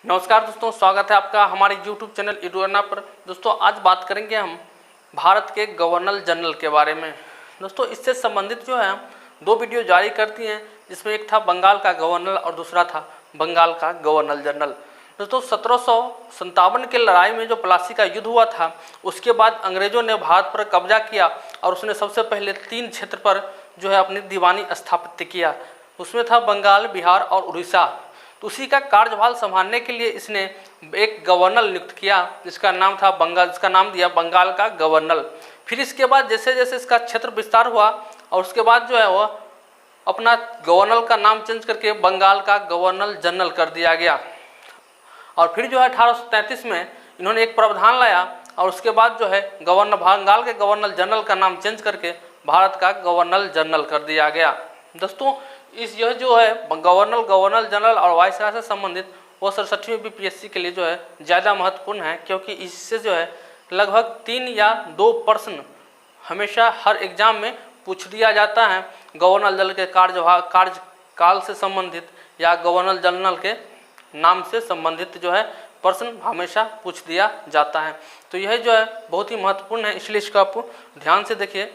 नमस्कार दोस्तों, स्वागत है आपका हमारे YouTube चैनल इडुअर्ना पर। दोस्तों आज बात करेंगे हम भारत के गवर्नर जनरल के बारे में। दोस्तों इससे संबंधित जो है हम दो वीडियो जारी करती हैं, जिसमें एक था बंगाल का गवर्नर और दूसरा था बंगाल का गवर्नर जनरल। दोस्तों 1757 की लड़ाई में जो प्लासी का युद्ध हुआ था, उसके बाद अंग्रेजों ने भारत पर कब्जा किया और उसने सबसे पहले 3 क्षेत्र पर जो है अपनी दीवानी स्थापित किया। उसमें था बंगाल, बिहार और उड़ीसा। तो उसी का कार्यभार संभालने के लिए इसने एक गवर्नर नियुक्त किया, जिसका नाम था बंगाल, जिसका नाम दिया बंगाल का गवर्नर। फिर इसके बाद जैसे जैसे इसका क्षेत्र विस्तार हुआ और उसके बाद जो है वह अपना गवर्नर का नाम चेंज करके बंगाल का गवर्नर जनरल कर दिया गया। और फिर जो है 1833 में इन्होंने एक प्रावधान लाया और उसके बाद जो है बंगाल के गवर्नर जनरल का नाम चेंज करके भारत का गवर्नर जनरल कर दिया गया। दोस्तों यह जो है गवर्नर जनरल और वायसराय से संबंधित वो 67वीं बीपीएससी के लिए जो है ज़्यादा महत्वपूर्ण है, क्योंकि इससे जो है लगभग 3 या 2 प्रश्न हमेशा हर एग्जाम में पूछ दिया जाता है। गवर्नर जनरल के कार्यकाल से संबंधित या गवर्नर जनरल के नाम से संबंधित जो है प्रश्न हमेशा पूछ दिया जाता है। तो यह जो है बहुत ही महत्वपूर्ण है, इसलिए इसको आप ध्यान से देखिए।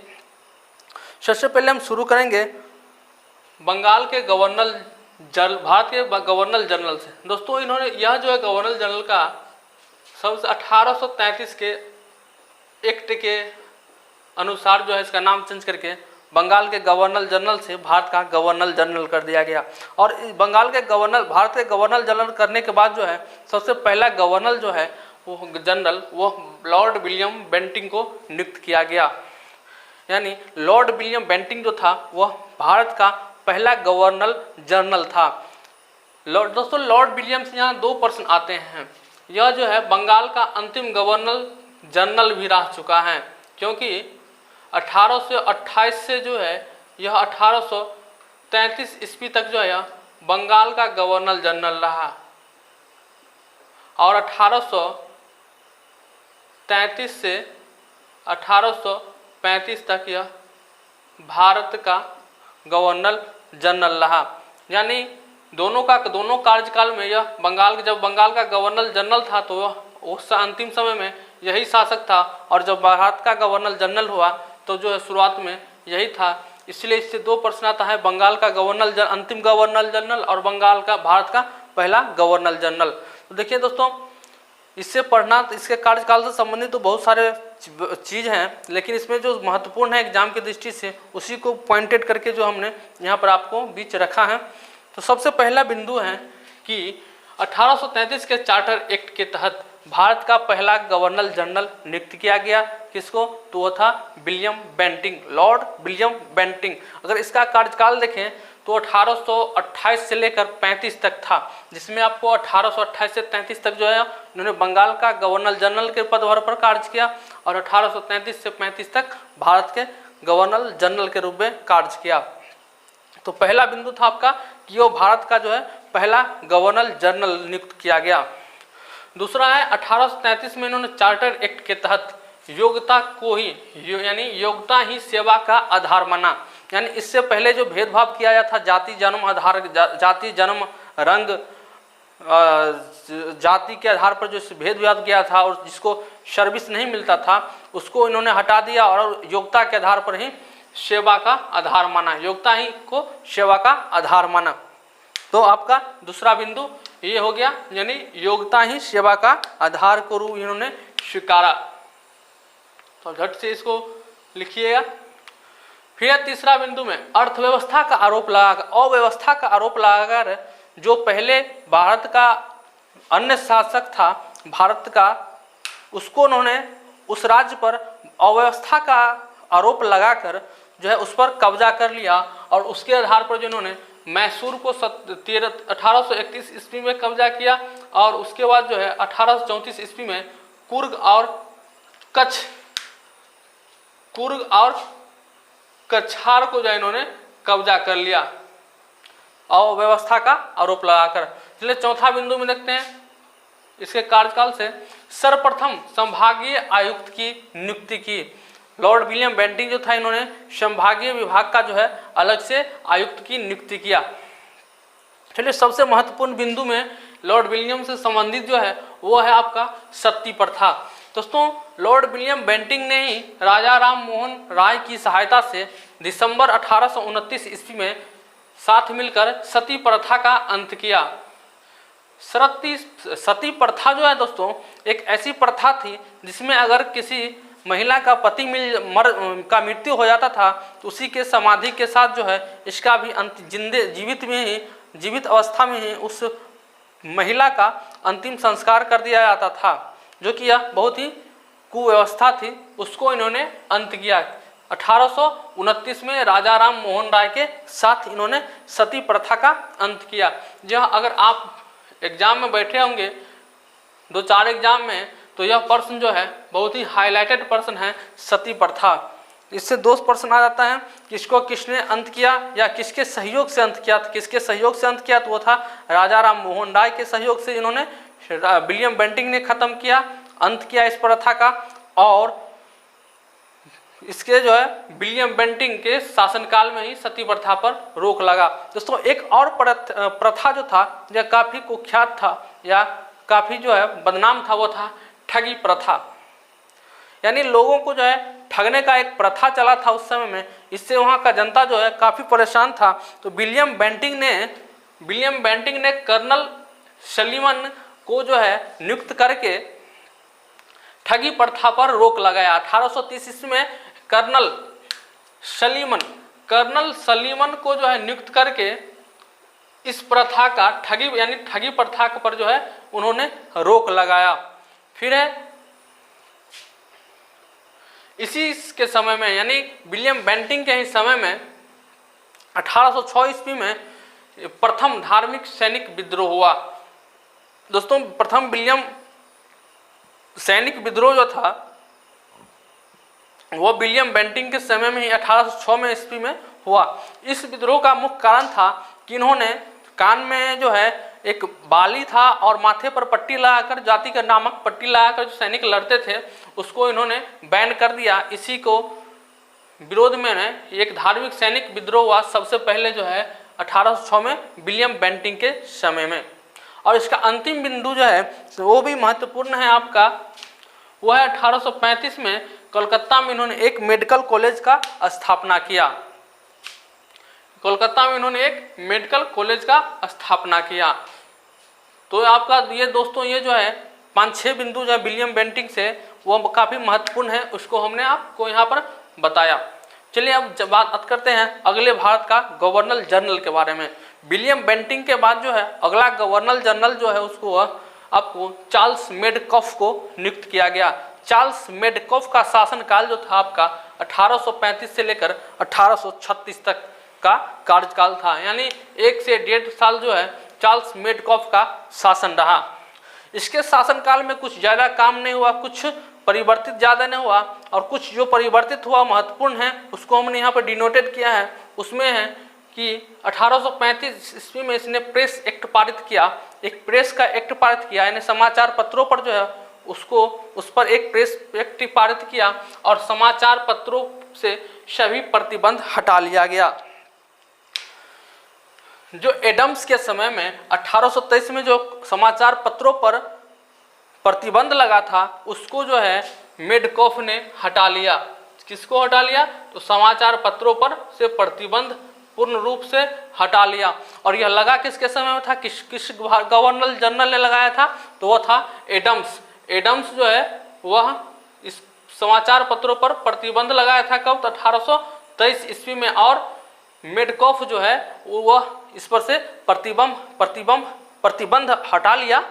सबसे पहले हम शुरू करेंगे बंगाल के भारत के गवर्नर जनरल से। दोस्तों इन्होंने यह जो है गवर्नर जनरल का सबसे 1833 के एक्ट के अनुसार जो है इसका नाम चेंज करके बंगाल के गवर्नर जनरल से भारत का गवर्नर जनरल कर दिया गया। और भारत के गवर्नर जनरल करने के बाद जो है सबसे पहला गवर्नर जो है वो लॉर्ड विलियम बेंटिंग को नियुक्त किया गया। यानी लॉर्ड विलियम बेंटिंग जो था वह भारत का पहला गवर्नर जनरल था। दोस्तों लॉर्ड विलियम से यहाँ 2 प्रश्न आते हैं। यह जो है बंगाल का अंतिम गवर्नर जनरल भी रह चुका है, क्योंकि 1828 से जो है यह 1833 ईस्वी तक जो है बंगाल का गवर्नर जनरल रहा और 1833 से 1835 तक यह भारत का गवर्नर जनरल रहा। यानी दोनों कार्यकाल में यह जब बंगाल का गवर्नर जनरल था तो उस अंतिम समय में यही शासक था, और जब भारत का गवर्नर जनरल हुआ तो जो है शुरुआत में यही था। इसलिए इससे 2 प्रश्न आता है, बंगाल का अंतिम गवर्नर जनरल और भारत का पहला गवर्नर जनरल। तो देखिए दोस्तों इससे पढ़ना, इसके कार्यकाल से संबंधित तो बहुत सारे चीज़ हैं, लेकिन इसमें जो महत्वपूर्ण है एग्जाम की दृष्टि से उसी को पॉइंटेड करके जो हमने यहाँ पर आपको बीच रखा है। तो सबसे पहला बिंदु है कि 1833 के चार्टर एक्ट के तहत भारत का पहला गवर्नर जनरल नियुक्त किया गया। किसको? तो वो था William Bentinck, Lord William Bentinck. अगर इसका कार्यकाल देखें तो 1828 से लेकर 35 तक था, जिसमें आपको 1828 से 33 तक जो है उन्होंने बंगाल का गवर्नर जनरल के पदभार पर कार्य किया और 1833 से 35 तक भारत के गवर्नर जनरल के रूप में कार्य किया। तो पहला बिंदु था आपका कि वो भारत का जो है पहला गवर्नर जनरल नियुक्त किया गया। दूसरा है 1833 में इन्होंने चार्टर एक्ट के तहत योग्यता ही सेवा का आधार माना। यानी इससे पहले जो भेदभाव किया जाता था जाति जन्म रंग जाति के आधार पर जो भेदभाव किया था और जिसको सर्विस नहीं मिलता था उसको इन्होंने हटा दिया और योग्यता के आधार पर ही सेवा का आधार माना, योग्यता ही को सेवा का आधार माना। तो आपका दूसरा बिंदु ये हो गया, यानी योग्यता ही सेवा का आधार को रूप इन्होंने स्वीकारा। तो झट से इसको लिखिएगा। फिर तीसरा बिंदु में अर्थव्यवस्था का आरोप लगाकर, अव्यवस्था का आरोप लगाकर जो पहले भारत का अन्य शासक था भारत का, उसको उन्होंने उस राज्य पर अव्यवस्था का आरोप लगाकर जो है उस पर कब्जा कर लिया और उसके आधार पर जो इन्होंने मैसूर को 1831 ईस्वी में कब्जा किया और उसके बाद जो है 1834 ईस्वी में कुर्ग और कछार को जो इन्होंने कब्जा कर लिया अव्यवस्था का आरोप लगाकर। इसलिए चौथा बिंदु में देखते हैं इसके कार्यकाल से सर्वप्रथम संभागीय आयुक्त की नियुक्ति की। लॉर्ड विलियम बेंटिंग जो था इन्होंने संभागीय विभाग का जो है अलग से आयुक्त की नियुक्ति किया। चलिए सबसे महत्वपूर्ण बिंदु में लॉर्ड विलियम से संबंधित जो है वो है आपका सती प्रथा। दोस्तों लॉर्ड विलियम बेंटिंक ने ही राजा राम मोहन राय की सहायता से दिसंबर 1829 ईस्वी में साथ मिलकर सती प्रथा का अंत किया। सती प्रथा जो है दोस्तों एक ऐसी प्रथा थी जिसमें अगर किसी महिला का पति का मृत्यु हो जाता था तो उसी के समाधि के साथ जो है इसका भी अंत जीवित अवस्था में ही उस महिला का अंतिम संस्कार कर दिया जाता था, जो कि यह बहुत ही कुव्यवस्था थी। उसको इन्होंने अंत किया। 1829 में राजा राम मोहन राय के साथ इन्होंने सती प्रथा का अंत किया। जहाँ अगर आप एग्जाम में बैठे होंगे 2-4 एग्जाम में तो यह प्रश्न जो है बहुत ही हाईलाइटेड प्रश्न है, सती प्रथा। इससे 2 प्रश्न आ जाता है कि इसको किसने अंत किया या किसके सहयोग से अंत किया। किसके सहयोग से अंत किया तो वो था राजा राम मोहन राय के सहयोग से इन्होंने विलियम बेंटिंक ने खत्म किया, अंत किया इस प्रथा का। और इसके जो है विलियम बेंटिंक के शासनकाल में ही सती प्रथा पर रोक लगा। दोस्तों एक और प्रथा जो था यह काफ़ी कुख्यात था या काफ़ी जो है बदनाम था, वो था ठगी प्रथा। यानी लोगों को जो है ठगने का एक प्रथा चला था उस समय में, इससे वहाँ का जनता जो है काफ़ी परेशान था। तो विलियम बेंटिंक ने कर्नल सलीमन को जो है नियुक्त करके ठगी प्रथा पर रोक लगाया। 1830 ईस्वी में कर्नल सलीमन को जो है नियुक्त करके इस प्रथा का ठगी प्रथा पर जो है उन्होंने रोक लगाया। फिर है इसी के समय में यानी विलियम बेंटिंक के ही समय में 1806 ईस्वी में प्रथम धार्मिक सैनिक विद्रोह हुआ। दोस्तों प्रथम विलियम सैनिक विद्रोह जो था वो विलियम बेंटिंक के समय में ही 1806 में ईस्वी में हुआ। इस विद्रोह का मुख्य कारण था कि इन्होंने कान में जो है एक बाली था और माथे पर पट्टी लगाकर, जाति का नामक पट्टी लगाकर जो सैनिक लड़ते थे उसको इन्होंने बैन कर दिया। इसी को विरोध में एक धार्मिक सैनिक विद्रोह हुआ सबसे पहले जो है 1806 में विलियम बेंटिंक के समय में। और इसका अंतिम बिंदु जो है वो भी महत्वपूर्ण है आपका, वो है 1835 में कोलकाता में इन्होंने एक मेडिकल कॉलेज का स्थापना किया। कोलकाता में इन्होंने एक मेडिकल कॉलेज का स्थापना किया। तो आपका ये दोस्तों ये जो है 5-6 बिंदु जो है विलियम बेंटिंक से वो काफ़ी महत्वपूर्ण है, उसको हमने आपको यहाँ पर बताया। चलिए अब बात करते हैं अगले भारत का गवर्नर जनरल के बारे में। विलियम बेंटिंक के बाद जो है अगला गवर्नर जनरल जो है उसको आपको चार्ल्स मेडकॉफ को नियुक्त किया गया। चार्ल्स मेडकॉफ का शासनकाल जो था आपका 1835 से लेकर 1836 तक का कार्यकाल था, यानी 1 से 1.5 साल जो है चार्ल्स मेडकॉफ का शासन रहा। इसके शासनकाल में कुछ ज़्यादा काम नहीं हुआ, कुछ परिवर्तित ज़्यादा नहीं हुआ, और कुछ जो परिवर्तित हुआ महत्वपूर्ण है उसको हमने यहाँ पर डिनोटेड किया है। उसमें है कि 1835 ईस्वी में इसने प्रेस एक्ट पारित किया, एक प्रेस का एक्ट पारित किया, यानी समाचार पत्रों पर जो है उस पर एक प्रेस एक्ट पारित किया और समाचार पत्रों से सभी प्रतिबंध हटा लिया गया। जो एडम्स के समय में 1823 में जो समाचार पत्रों पर प्रतिबंध लगा था उसको जो है मेडकॉफ ने हटा लिया। किसको हटा लिया? तो समाचार पत्रों पर से प्रतिबंध पूर्ण रूप से हटा लिया। और यह लगा किसके समय में था, किस गवर्नर जनरल ने लगाया था? तो वह था एडम्स। एडम्स जो है वह इस समाचार पत्रों पर प्रतिबंध लगाया था कब? तो 1823 ईस्वी में। और मेडकॉफ जो है वह इस पर से प्रतिबंध हटा लिया।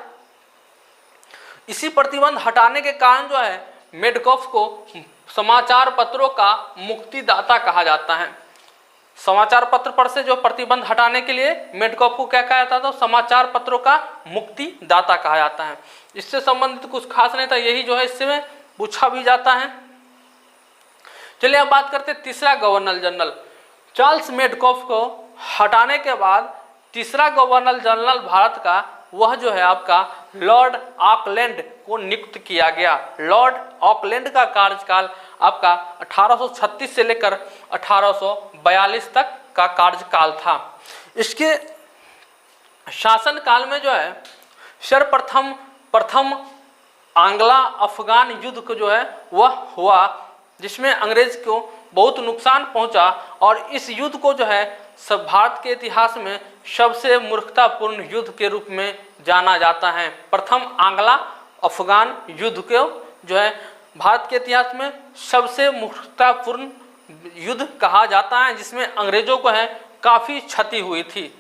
इसी प्रतिबंध हटाने के कारण जो है मेडकॉफ को समाचार पत्रों का मुक्तिदाता कहा जाता है। समाचार पत्र पर से जो प्रतिबंध हटाने के लिए मेडकॉफ को क्या कहा जाता था? तो समाचार पत्रों का मुक्तिदाता कहा जाता है। इससे संबंधित कुछ खास नहीं था, यही जो है इससे में पूछा भी जाता है। चलिए अब बात करते हैं तीसरा गवर्नर जनरल। चार्ल्स मेडकॉफ को हटाने के बाद तीसरा गवर्नर जनरल भारत का वह जो है आपका लॉर्ड ऑकलैंड को नियुक्त किया गया। लॉर्ड ऑकलैंड का कार्यकाल आपका 1836 से लेकर 1842 तक का कार्यकाल था। इसके शासन काल में जो है सर्वप्रथम आंग्ला अफगान युद्ध को जो है वह हुआ, जिसमें अंग्रेज को बहुत नुकसान पहुंचा, और इस युद्ध को जो है सब भारत के इतिहास में सबसे मूर्खतापूर्ण युद्ध के रूप में जाना जाता है। प्रथम आंग्ला अफगान युद्ध को जो है भारत के इतिहास में सबसे मूर्खतापूर्ण युद्ध कहा जाता है, जिसमें अंग्रेजों को है काफ़ी क्षति हुई थी।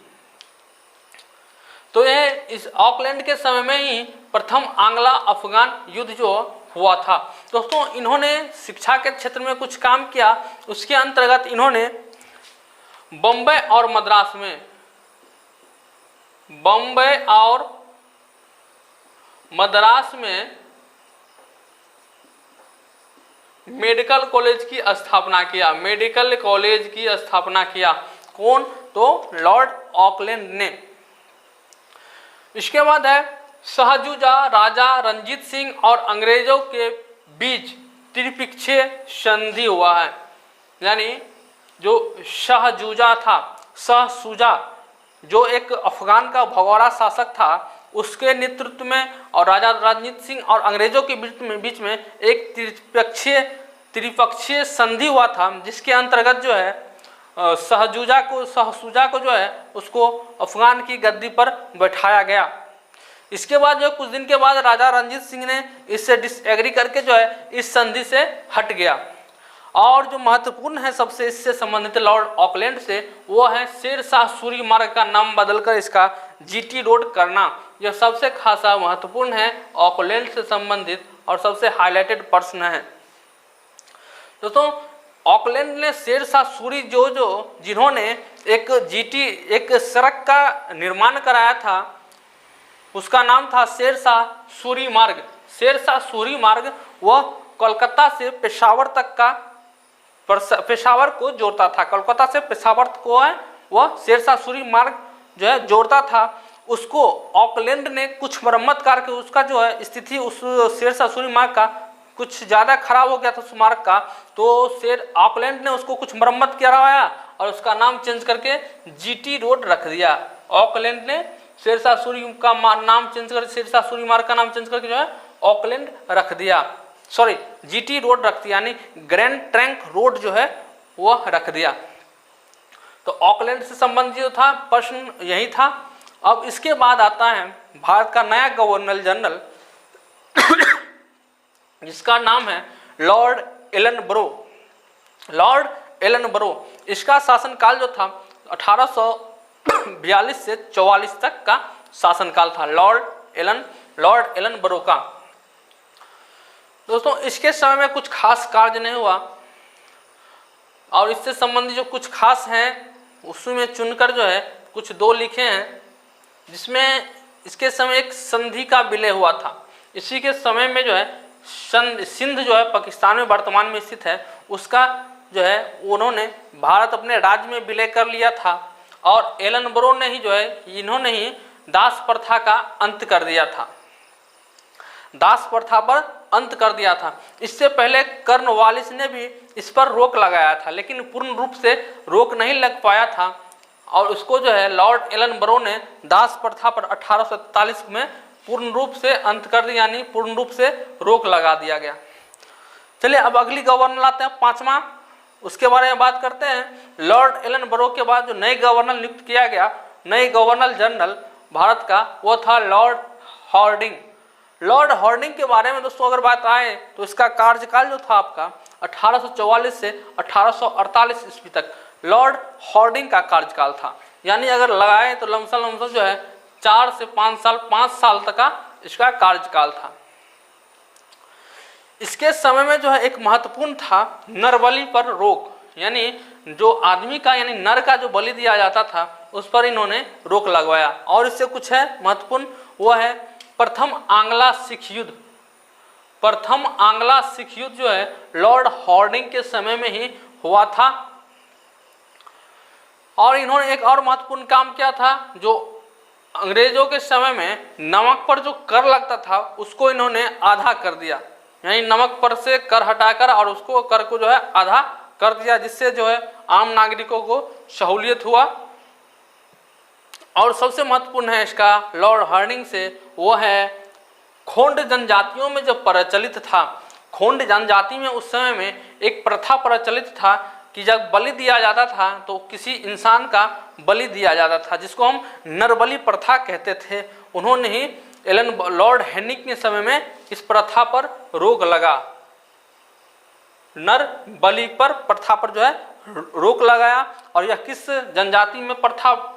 तो यह इस ऑकलैंड के समय में ही प्रथम आंग्ला अफगान युद्ध जो हुआ था। दोस्तों, इन्होंने शिक्षा के क्षेत्र में कुछ काम किया। उसके अंतर्गत इन्होंने बम्बई और मद्रास में, बम्बई और मद्रास में मेडिकल कॉलेज की स्थापना किया। मेडिकल कॉलेज की स्थापना किया कौन? तो लॉर्ड ऑकलैंड ने। इसके बाद है शाहजूजा राजा रंजीत सिंह और अंग्रेजों के बीच त्रिपक्षीय संधि हुआ है। यानी जो शाहजूजा था, शाहशुजा जो एक अफगान का भगोड़ा शासक था, उसके नेतृत्व में और राजा रंजीत सिंह और अंग्रेजों के बीच में एक त्रिपक्षीय संधि हुआ था, जिसके अंतर्गत जो है शाहशुजा को जो है उसको अफगान की गद्दी पर बैठाया गया। इसके बाद जो कुछ दिन के बाद राजा रंजीत सिंह ने इससे डिसएग्री करके जो है इस संधि से हट गया। और जो महत्वपूर्ण है सबसे इससे संबंधित लॉर्ड ऑकलैंड से, वो है शेर शाह सूरी मार्ग का नाम बदलकर इसका जीटी रोड करना। यह सबसे खासा महत्वपूर्ण है, ऑकलैंड से संबंधित और सबसे हाईलाइटेड प्रश्न है। दोस्तों, ऑकलैंड ने शेर शाह सूरी जिन्होंने एक सड़क का निर्माण कराया था, उसका नाम था शेर शाह सूरी मार्ग। शेर शाह सूरी मार्ग वह कोलकाता से पेशावर तक का पेशावर को जोड़ता था। कोलकाता से पेशावर को है वह शेर शाह सूरी मार्ग जो है जोड़ता था। उसको ऑकलैंड ने कुछ मरम्मत करके उसका जो है स्थिति उस शेर शाह सूरी मार्ग का कुछ ज़्यादा खराब हो गया था उस मार्ग का, तो ऑकलैंड ने उसको कुछ मरम्मत करवाया और उसका नाम चेंज करके जीटी रोड रख दिया। ऑकलैंड ने शेर शाह सूरी का नाम चेंज कर शेर शाह सूरी मार्ग का नाम चेंज करके जो है ऑकलैंड रख दिया, सॉरी जीटी रोड रख दिया, यानी ग्रैंड ट्रंक रोड जो है वह रख दिया। तो ऑकलैंड से संबंधित जो था प्रश्न यही था। अब इसके बाद आता है भारत का नया गवर्नर जनरल जिसका नाम है लॉर्ड एलनबरो। लॉर्ड एलनबरो, इसका शासनकाल जो था 1842 से 44 तक का शासनकाल था लॉर्ड एलनबरो का। दोस्तों, इसके समय में कुछ खास कार्य नहीं हुआ, और इससे संबंधित जो कुछ खास हैं उसमें चुनकर जो है कुछ दो लिखे हैं, जिसमें इसके समय एक संधि का विलय हुआ था। इसी के समय में जो है सिंध जो है पाकिस्तान में वर्तमान में स्थित है, उसका जो है उन्होंने भारत अपने राज्य में विलय कर लिया था। और एलनबरो ने ही जो है इन्होंने ही दास प्रथा का अंत कर दिया था, दास प्रथा पर अंत कर दिया था। इससे पहले कॉर्नवालिस ने भी इस पर रोक लगाया था, लेकिन पूर्ण रूप से रोक नहीं लग पाया था, और उसको जो है लॉर्ड एलनबरो ने दास प्रथा पर 1847 में पूर्ण रूप से अंत कर दिया, यानी पूर्ण रूप से रोक लगा दिया गया। चलिए अब अगली गवर्नर आते हैं, पांचवा, उसके बारे में बात करते हैं। लॉर्ड एलनबरो के बाद जो नए गवर्नर नियुक्त किया गया, नए गवर्नर जनरल भारत का, वो था लॉर्ड हॉर्डिंग। लॉर्ड हॉर्डिंग के बारे में दोस्तों अगर बात आए तो इसका कार्यकाल जो था आपका 1844 से 1848 ईस्वी तक लॉर्ड हॉर्डिंग का कार्यकाल था। यानी अगर लगाए तो लमसम जो है 4 से 5 साल तक का इसका कार्यकाल था। इसके समय में जो है एक महत्वपूर्ण था नरबलि पर रोक, यानी जो आदमी का यानी नर का जो बलि दिया जाता था उस पर इन्होंने रोक लगवाया। और इससे कुछ है महत्वपूर्ण, वो है प्रथम आंग्ला सिख युद्ध। प्रथम आंग्ला सिख युद्ध जो है लॉर्ड हॉर्डिंग के समय में ही हुआ था। और इन्होंने एक और महत्वपूर्ण काम किया था, जो अंग्रेजों के समय में नमक पर जो कर लगता था उसको इन्होंने आधा कर दिया, यानी नमक पर से कर हटाकर और उसको कर को जो है आधा कर दिया, जिससे जो है आम नागरिकों को सहूलियत हुआ। और सबसे महत्वपूर्ण है इसका लॉर्ड हर्डिंग से, वो है खोंड जनजातियों में जो प्रचलित था। खोंड जनजाति में उस समय में एक प्रथा प्रचलित था कि जब बलि दिया जाता था तो किसी इंसान का बलि दिया जाता था, जिसको हम नरबलि प्रथा कहते थे। उन्होंने ही लॉर्ड हेनिक के समय में इस प्रथा पर रोक लगा, नर बलि पर प्रथा पर जो है रोक लगाया। और यह किस जनजाति में प्रथा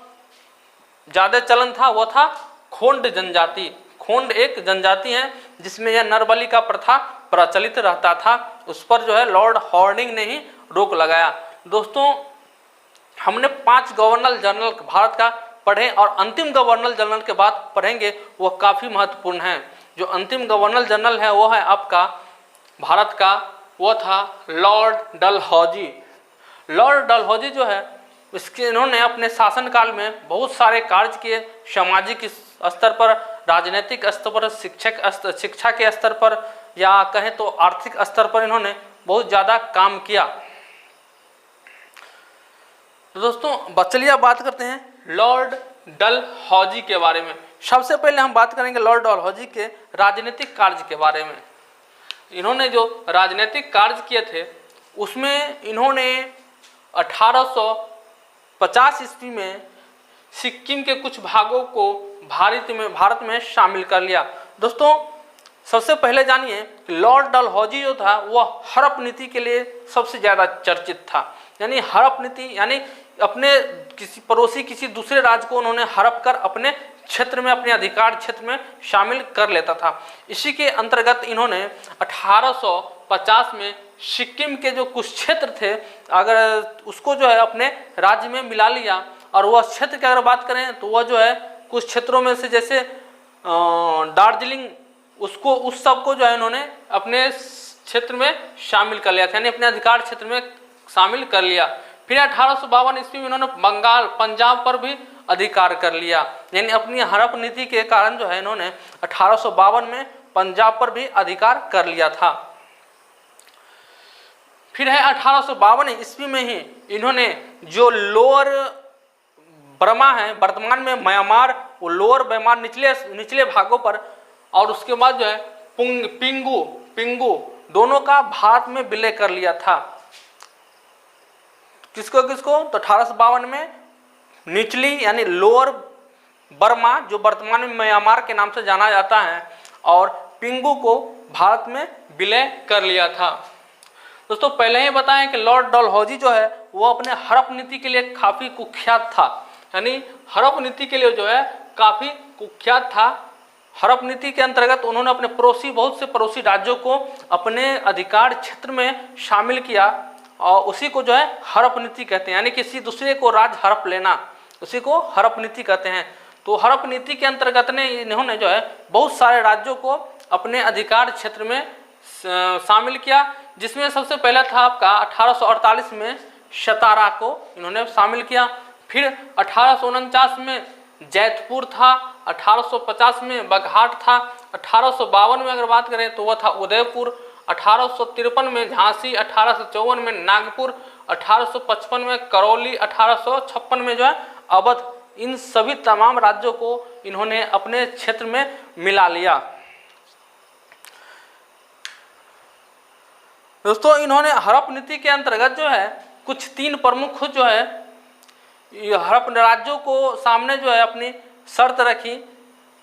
ज्यादा चलन था, वो था खोंड जनजाति। खोंड एक जनजाति है जिसमें यह नरबलि का प्रथा प्रचलित रहता था, उस पर जो है लॉर्ड हॉर्डिंग ने ही रोक लगाया। दोस्तों, हमने 5 गवर्नर जनरल भारत का पढ़े और अंतिम गवर्नर जनरल के बाद पढ़ेंगे, वो काफ़ी महत्वपूर्ण है। जो अंतिम गवर्नर जनरल है वो है आपका भारत का, वो था लॉर्ड डलहौजी। लॉर्ड डलहौजी जो है इसके इन्होंने अपने शासनकाल में बहुत सारे कार्य किए, सामाजिक स्तर पर, राजनीतिक स्तर पर, शिक्षा के स्तर पर, या कहें तो आर्थिक स्तर पर इन्होंने बहुत ज़्यादा काम किया। तो दोस्तों चलिए बात करते हैं लॉर्ड डलहौजी के बारे में। सबसे पहले हम बात करेंगे लॉर्ड डलहौजी के राजनीतिक कार्य के बारे में। इन्होंने जो राजनीतिक कार्य किए थे उसमें इन्होंने 1850 ईस्वी में सिक्किम के कुछ भागों को भारत में शामिल कर लिया। दोस्तों, सबसे पहले जानिए लॉर्ड डलहौजी जो था वह हड़प नीति के लिए सबसे ज़्यादा चर्चित था। यानी हड़प नीति यानी अपने किसी दूसरे राज्य को उन्होंने हड़प कर अपने क्षेत्र में, अपने अधिकार क्षेत्र में शामिल कर लेता था। इसी के अंतर्गत इन्होंने 1850 में सिक्किम के जो कुछ क्षेत्र थे, अगर उसको जो है अपने राज्य में मिला लिया। और वह क्षेत्र की अगर बात करें तो वह जो है कुछ क्षेत्रों में से जैसे दार्जिलिंग, उसको उस सब को जो है इन्होंने अपने क्षेत्र में शामिल कर लिया था, यानी अपने अधिकार क्षेत्र में शामिल कर लिया। फिर 1852 ईस्वी में इन्होंने बंगाल, पंजाब पर भी अधिकार कर लिया। यानी अपनी हड़प नीति के कारण जो है इन्होंने 1852 में पंजाब पर भी अधिकार कर लिया था। फिर है 1852 ईस्वी में ही इन्होंने जो लोअर बर्मा है, वर्तमान में म्यांमार, वो लोअर म्यांमार निचले भागों पर, और उसके बाद जो है पिंगू दोनों का भारत में विलय कर लिया था। किसको तो 1852 में निचली यानी लोअर बर्मा, जो वर्तमान में म्यांमार के नाम से जाना जाता है, और पिंगू को भारत में विलय कर लिया था। दोस्तों, पहले ही बताएं कि लॉर्ड डलहौजी जो है वो अपने हड़प नीति के लिए काफ़ी कुख्यात था। यानी हड़प नीति के लिए जो है काफ़ी कुख्यात था। हड़प नीति के अंतर्गत उन्होंने अपने बहुत से पड़ोसी राज्यों को अपने अधिकार क्षेत्र में शामिल किया, और उसी को जो है हड़प नीति कहते हैं। यानी किसी दूसरे को राज्य हड़प लेना, उसी को हड़प नीति कहते हैं। तो हड़प नीति के अंतर्गत इन्होंने जो है बहुत सारे राज्यों को अपने अधिकार क्षेत्र में शामिल किया, जिसमें सबसे पहला था आपका 1848 में सतारा को इन्होंने शामिल किया। फिर 1849 में जैतपुर था, 1850 में बघाट था, 1852 में अगर बात करें तो वह था उदयपुर, 1853 में झांसी, 1854 में नागपुर, 1855 में करौली, 1856 में जो है अवध। इन सभी तमाम राज्यों को इन्होंने अपने क्षेत्र में मिला लिया। दोस्तों, इन्होंने हड़प नीति के अंतर्गत जो है कुछ 3 प्रमुख जो है हड़प राज्यों को सामने जो है अपनी शर्त रखी,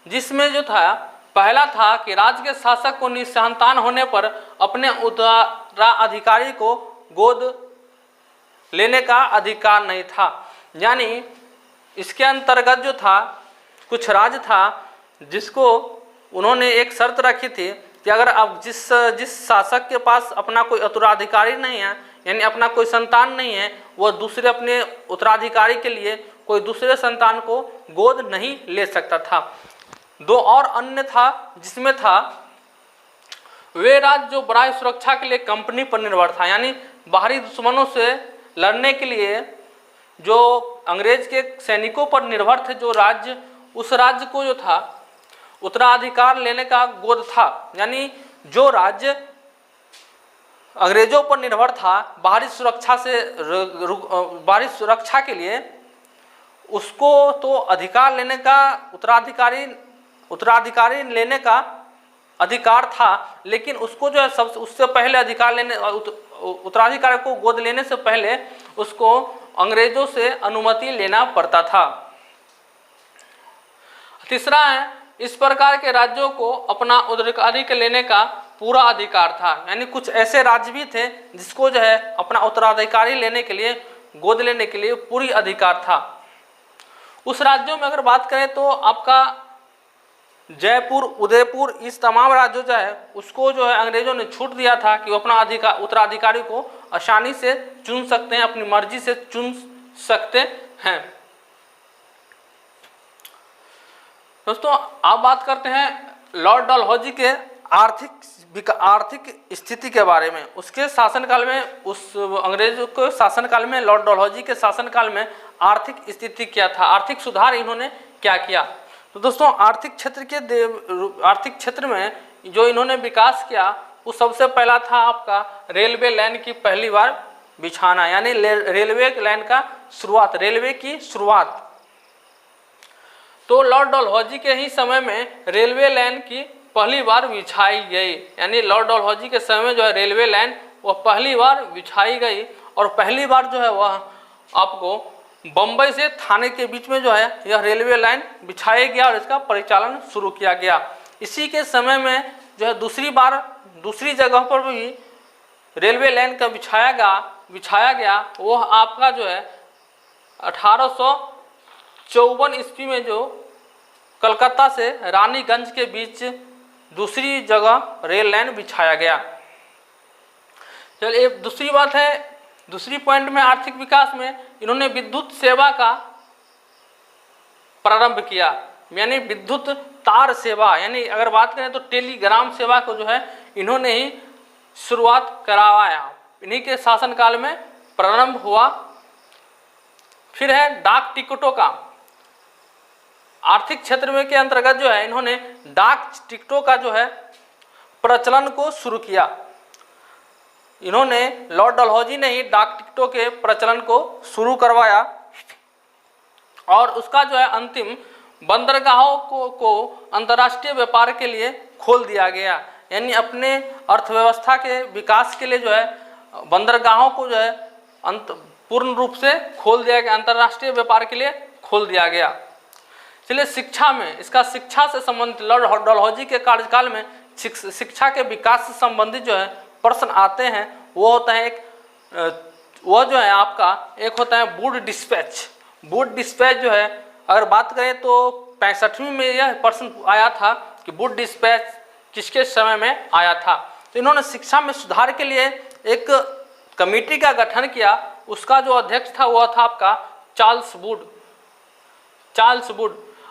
जिसमें जो था पहला था कि राज्य के शासक को निसंतान होने पर अपने उत्तराधिकारी को गोद लेने का अधिकार नहीं था। यानी इसके अंतर्गत जो था कुछ राज्य था जिसको उन्होंने एक शर्त रखी थी कि अगर अब जिस शासक के पास अपना कोई उत्तराधिकारी नहीं है, यानी अपना कोई संतान नहीं है, वह दूसरे अपने उत्तराधिकारी के लिए कोई दूसरे संतान को गोद नहीं ले सकता था। 2 और अन्य था, जिसमें था वे राज्य जो बड़ी सुरक्षा के लिए कंपनी पर निर्भर था, यानी बाहरी दुश्मनों से लड़ने के लिए जो अंग्रेज के सैनिकों पर निर्भर थे जो राज्य, उस राज्य को जो था उत्तराधिकार लेने का गोद था। यानी जो राज्य अंग्रेजों पर निर्भर था बाहरी सुरक्षा के लिए, उसको तो अधिकार लेने का उत्तराधिकारी लेने का अधिकार था, लेकिन उसको जो है सबसे उससे पहले अधिकार लेने उत्तराधिकारी को गोद लेने से पहले उसको अंग्रेजों से अनुमति लेना पड़ता था। तीसरा है, इस प्रकार के राज्यों को अपना उत्तराधिकारी लेने का पूरा अधिकार था, यानी कुछ ऐसे राज्य भी थे जिसको जो है अपना उत्तराधिकारी लेने के लिए, गोद लेने के लिए पूरी अधिकार था। उस राज्यों में अगर बात करें तो आपका जयपुर, उदयपुर, इस तमाम राज्यों जो है उसको जो है अंग्रेजों ने छूट दिया था कि वो अपना उत्तराधिकारी को आसानी से चुन सकते हैं, अपनी मर्जी से चुन सकते हैं। दोस्तों आप बात करते हैं लॉर्ड डलहौजी के आर्थिक स्थिति के बारे में। उसके शासनकाल में, उस अंग्रेजों के शासनकाल में, लॉर्ड डलहौजी के शासनकाल में आर्थिक स्थिति क्या था, आर्थिक सुधार इन्होंने क्या किया। तो दोस्तों आर्थिक क्षेत्र में जो इन्होंने विकास किया वो सबसे पहला था आपका रेलवे लाइन की पहली बार बिछाना, यानी रेलवे लाइन का शुरुआत, रेलवे की शुरुआत। तो लॉर्ड डलहौजी के ही समय में रेलवे लाइन की पहली बार बिछाई गई, यानी लॉर्ड डलहौजी के समय में जो है रेलवे लाइन वह पहली बार बिछाई गई और पहली बार जो है वह आपको बम्बई से थाने के बीच में जो है यह रेलवे लाइन बिछाया गया और इसका परिचालन शुरू किया गया। इसी के समय में जो है दूसरी जगह पर भी रेलवे लाइन का बिछाया गया वो आपका जो है 1854 ईस्वी में जो कलकत्ता से रानीगंज के बीच दूसरी जगह रेल लाइन बिछाया गया। चलिए दूसरी बात है, दूसरी पॉइंट में आर्थिक विकास में इन्होंने विद्युत सेवा का प्रारंभ किया, यानी विद्युत तार सेवा, यानी अगर बात करें तो टेलीग्राम सेवा को जो है इन्होंने ही शुरुआत करवाया, इन्हीं के शासनकाल में प्रारंभ हुआ। फिर है डाक टिकटों का, आर्थिक क्षेत्र में के अंतर्गत जो है इन्होंने डाक टिकटों का जो है प्रचलन को शुरू किया। इन्होंने लॉर्ड डलहौजी ने ही डाक टिकटों के प्रचलन को शुरू करवाया और उसका जो है अंतिम बंदरगाहों को अंतर्राष्ट्रीय व्यापार के लिए खोल दिया गया, यानी अपने अर्थव्यवस्था के विकास के लिए जो है बंदरगाहों को जो है पूर्ण रूप से खोल दिया गया, अंतर्राष्ट्रीय व्यापार के लिए खोल दिया गया। चलिए शिक्षा में, इसका शिक्षा से संबंधित लॉर्ड डलहौजी के कार्यकाल में शिक्षा के विकास से संबंधित जो है प्रश्न आते हैं। वो होता है वो जो है आपका एक होता है वुड डिस्पैच। वुड डिस्पैच जो है अगर बात करें तो 65वीं में यह प्रश्न आया था कि वुड डिस्पैच किसके समय में आया था। तो इन्होंने शिक्षा में सुधार के लिए एक कमेटी का गठन किया, उसका जो अध्यक्ष था वह था आपका चार्ल्स वुड।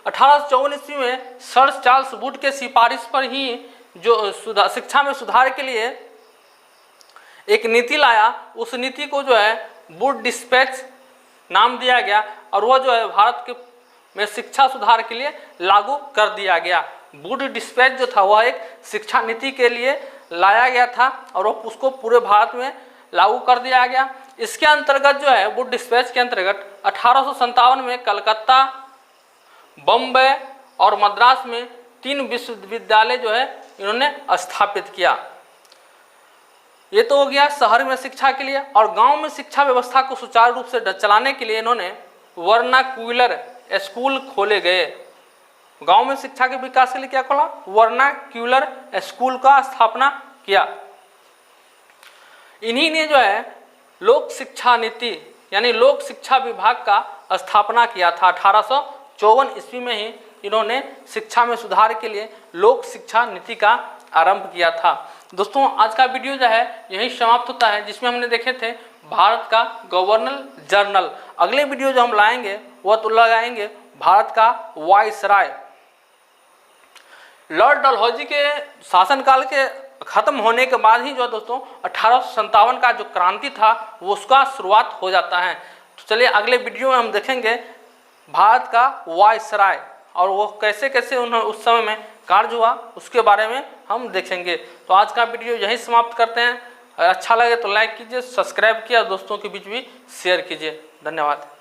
1854 ईस्वी में सर चार्ल्स वुड के सिफारिश पर ही जो शिक्षा में सुधार के लिए एक नीति लाया, उस नीति को जो है वुड डिस्पैच नाम दिया गया और वह जो है भारत के में शिक्षा सुधार के लिए लागू कर दिया गया। वुड डिस्पैच जो था वह एक शिक्षा नीति के लिए लाया गया था और वो उसको पूरे भारत में लागू कर दिया गया। इसके अंतर्गत जो है वुड डिस्पैच के अंतर्गत 1857 में कलकत्ता, बम्बई और मद्रास में 3 विश्वविद्यालय जो है इन्होंने स्थापित किया। ये तो हो गया शहर में शिक्षा के लिए। और गांव में शिक्षा व्यवस्था को सुचारू रूप से चलाने के लिए इन्होंने वर्नाक्यूलर स्कूल खोले गए। गांव में शिक्षा के विकास के लिए क्या खोला? वर्नाक्यूलर स्कूल का स्थापना किया। इन्हीं ने जो है लोक शिक्षा नीति यानी लोक शिक्षा विभाग का स्थापना किया था। 1854 ईस्वी में ही इन्होंने शिक्षा में सुधार के लिए लोक शिक्षा नीति का आरंभ किया था। दोस्तों आज का वीडियो जो है यही समाप्त होता है, जिसमें हमने देखे थे भारत का गवर्नर जनरल। अगले वीडियो जो हम लाएंगे वह तो लगाएंगे भारत का वायसराय। लॉर्ड डलहौजी के शासनकाल के खत्म होने के बाद ही जो दोस्तों 1857 का जो क्रांति था वो उसका शुरुआत हो जाता है। तो चलिए अगले वीडियो में हम देखेंगे भारत का वायसराय और वो कैसे कैसे उन्होंने उस समय में कार्य हुआ उसके बारे में हम देखेंगे। तो आज का वीडियो यहीं समाप्त करते हैं। अच्छा लगे तो लाइक कीजिए, सब्सक्राइब किया, दोस्तों के बीच भी शेयर कीजिए। धन्यवाद।